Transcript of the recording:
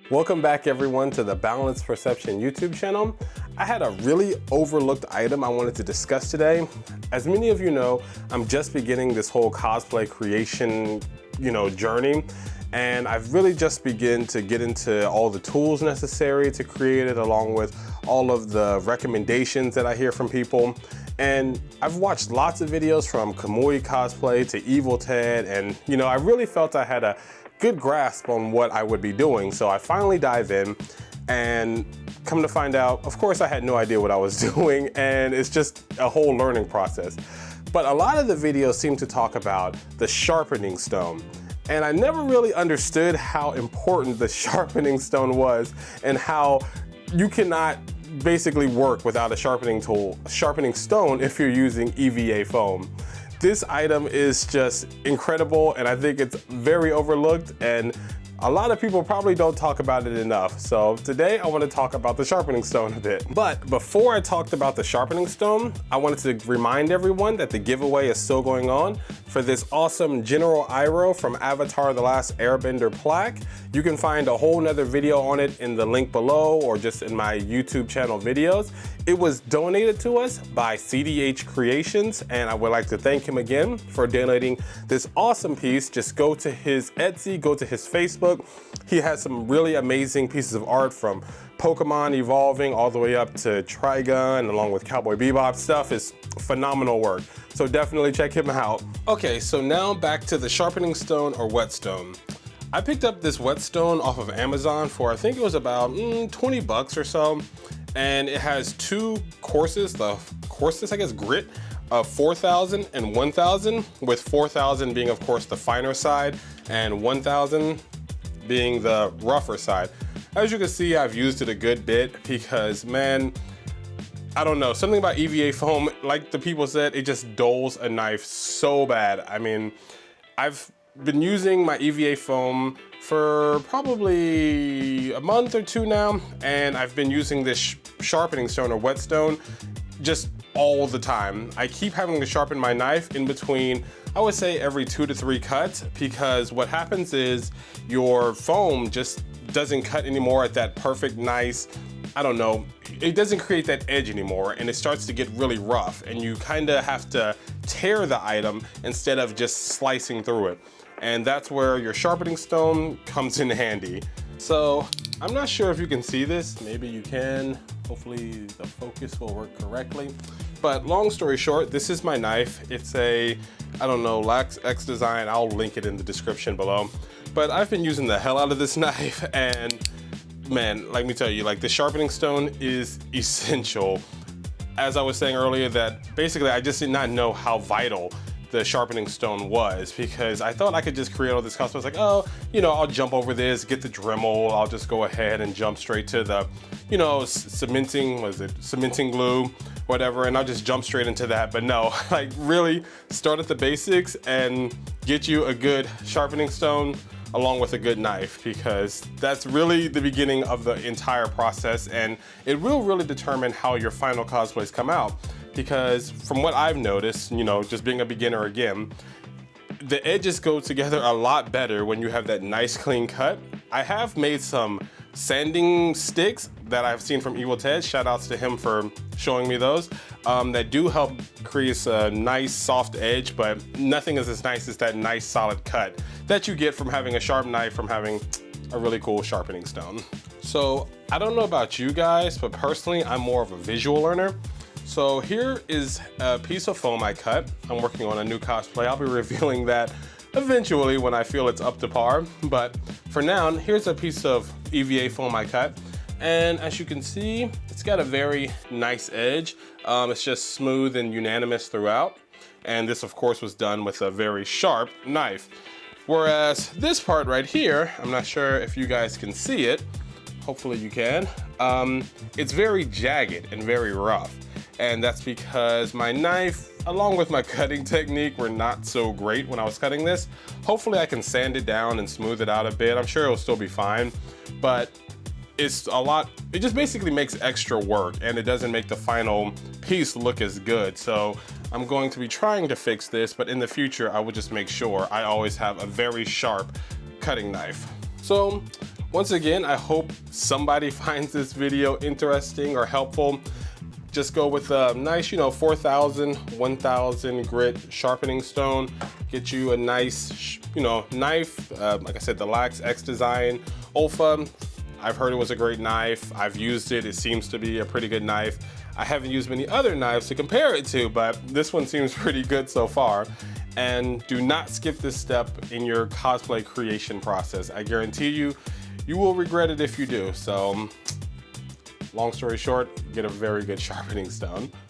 Welcome back everyone to the Boundless Perception YouTube channel. I had a really overlooked item I wanted to discuss today. As many of you know, I'm just beginning this whole cosplay creation, journey. And I've really just begun to get into all the tools necessary to create it, along with all of the recommendations that I hear from people. And I've watched lots of videos from Kamui Cosplay to Evil Ted, and I really felt I had a good grasp on what I would be doing. So I finally dive in, and come to find out, of course I had no idea what I was doing, and it's just a whole learning process. But a lot of the videos seem to talk about the sharpening stone. And I never really understood how important the sharpening stone was, and how you cannot basically work without a sharpening stone if you're using EVA foam. This item is just incredible, and I think it's very overlooked, and a lot of people probably don't talk about it enough. So today I want to talk about the sharpening stone a bit. But before I talked about the sharpening stone, I wanted to remind everyone that the giveaway is still going on for this awesome General Iroh from Avatar: The Last Airbender plaque. You can find a whole nother video on it in the link below, or just in my YouTube channel videos. It was donated to us by CDH Creations, and I would like to thank him again for donating this awesome piece. Just go to his Etsy, go to his Facebook. He has some really amazing pieces of art, from Pokemon evolving all the way up to Trigun, along with Cowboy Bebop. Stuff is phenomenal work. So definitely check him out. Okay, so now back to the sharpening stone or whetstone. I picked up this whetstone off of Amazon for, I think it was about 20 bucks or so. And it has two courses, the courses, I guess, grit of 4,000 and 1,000, with 4,000 being, of course, the finer side, and 1,000 being the rougher side. As you can see, I've used it a good bit because, man, I don't know, something about EVA foam, like the people said, it just dulls a knife so bad. I mean, I've been using my EVA foam for probably a month or two now, and I've been using this sharpening stone or whetstone just all the time. I keep having to sharpen my knife in between, I would say, every 2 to 3 cuts, because what happens is your foam just doesn't cut anymore at that perfect, nice, I don't know, it doesn't create that edge anymore, and it starts to get really rough, and you kind of have to tear the item instead of just slicing through it. And that's where your sharpening stone comes in handy. So I'm not sure if you can see this, maybe you can. Hopefully the focus will work correctly. But long story short, this is my knife. It's a, I don't know, Lax X design. I'll link it in the description below. But I've been using the hell out of this knife, and man, let me tell you, like, the sharpening stone is essential. As I was saying earlier, that basically I just did not know how vital the sharpening stone was, because I thought I could just create all this cosplay. I was like, oh, I'll jump over this, get the Dremel, I'll just go ahead and jump straight to the, cementing glue, whatever, and I'll just jump straight into that. But no, like, really start at the basics and get you a good sharpening stone along with a good knife, because that's really the beginning of the entire process, and it will really determine how your final cosplays come out. Because from what I've noticed, just being a beginner again, the edges go together a lot better when you have that nice clean cut. I have made some sanding sticks that I've seen from Evil Ted, shout outs to him for showing me those, that do help create a nice soft edge, but nothing is as nice as that nice solid cut that you get from having a sharp knife, from having a really cool sharpening stone. So I don't know about you guys, but personally I'm more of a visual learner. So here is a piece of foam I cut. I'm working on a new cosplay. I'll be revealing that eventually when I feel it's up to par. But for now, here's a piece of EVA foam I cut. And as you can see, it's got a very nice edge. It's just smooth and unanimous throughout. And this, of course, was done with a very sharp knife. Whereas this part right here, I'm not sure if you guys can see it. Hopefully you can. It's very jagged and very rough. And that's because my knife, along with my cutting technique, were not so great when I was cutting this. Hopefully I can sand it down and smooth it out a bit. I'm sure it'll still be fine, but it's a lot, it just basically makes extra work, and it doesn't make the final piece look as good. So I'm going to be trying to fix this, but in the future I will just make sure I always have a very sharp cutting knife. So Once again, I hope somebody finds this video interesting or helpful. Just go with a nice, 4,000, 1,000 grit sharpening stone. Get you a nice, knife. Like I said, the Lax X Design Olfa. I've heard it was a great knife. I've used it. It seems to be a pretty good knife. I haven't used many other knives to compare it to, but this one seems pretty good so far. And do not skip this step in your cosplay creation process. I guarantee you, you will regret it if you do. So, long story short, get a very good sharpening stone.